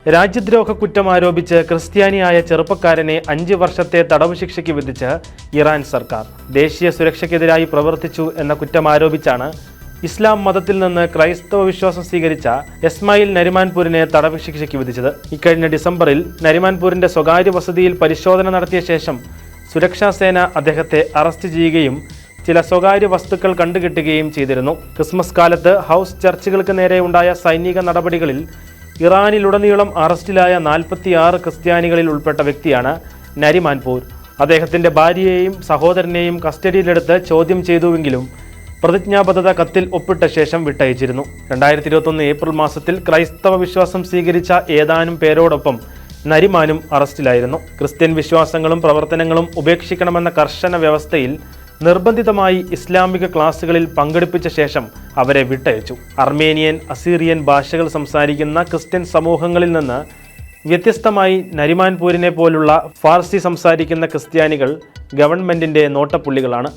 രാജ്യദ്രോഹ കുറ്റം ആരോപിച്ച് ക്രിസ്ത്യാനിയായ ചെറുപ്പക്കാരനെ 5 വർഷത്തെ തടവ് ശിക്ഷയ്ക്ക് വിധിച്ച് ഇറാൻ സർക്കാർ. ദേശീയ സുരക്ഷയ്ക്കെതിരായി പ്രവർത്തിച്ചു എന്ന കുറ്റം ആരോപിച്ചാണ് ഇസ്ലാം മതത്തിൽ നിന്ന് ക്രൈസ്തവ വിശ്വാസം സ്വീകരിച്ച എസ്മായിൽ നരിമാൻപൂരിനെ തടവ് ശിക്ഷയ്ക്ക് വിധിച്ചത്. ഇക്കഴിഞ്ഞ ഡിസംബറിൽ നരിമാൻപൂരിന്റെ സ്വകാര്യ വസതിയിൽ പരിശോധന നടത്തിയ ശേഷം സുരക്ഷാ സേന അദ്ദേഹത്തെ അറസ്റ്റ് ചെയ്യുകയും ചില സ്വകാര്യ വസ്തുക്കൾ കണ്ടുകെട്ടുകയും ചെയ്തിരുന്നു. ക്രിസ്മസ് കാലത്ത് ഹൗസ് ചർച്ചുകൾക്ക് നേരെ ഉണ്ടായ സൈനിക നടപടികളിൽ ഇറാനിലുടനീളം അറസ്റ്റിലായ 46 ക്രിസ്ത്യാനികളിൽ ഉൾപ്പെട്ട വ്യക്തിയാണ് നരിമാൻപൂർ. അദ്ദേഹത്തിൻ്റെ ഭാര്യയെയും സഹോദരനെയും കസ്റ്റഡിയിലെടുത്ത് ചോദ്യം ചെയ്തുവെങ്കിലും പ്രതിജ്ഞാബദ്ധത കത്തിൽ ഒപ്പിട്ട ശേഷം വിട്ടയച്ചിരുന്നു. 2021 ഏപ്രിൽ മാസത്തിൽ ക്രൈസ്തവ വിശ്വാസം സ്വീകരിച്ച ഏതാനും പേരോടൊപ്പം നരിമാനും അറസ്റ്റിലായിരുന്നു. ക്രിസ്ത്യൻ വിശ്വാസങ്ങളും പ്രവർത്തനങ്ങളും ഉപേക്ഷിക്കണമെന്ന കർശന വ്യവസ്ഥയിൽ നിർബന്ധിതമായി ഇസ്ലാമിക ക്ലാസുകളിൽ പങ്കെടുപ്പിച്ച ശേഷം അവരെ വിട്ടയച്ചു. അർമേനിയൻ, അസീറിയൻ ഭാഷകൾ സംസാരിക്കുന്ന ക്രിസ്ത്യൻ സമൂഹങ്ങളിൽ നിന്ന് വ്യത്യസ്തമായി നരിമാൻപൂരിനെ പോലുള്ള ഫാർസി സംസാരിക്കുന്ന ക്രിസ്ത്യാനികൾ ഗവൺമെന്റിന്റെ നോട്ടപ്പുള്ളികളാണ്.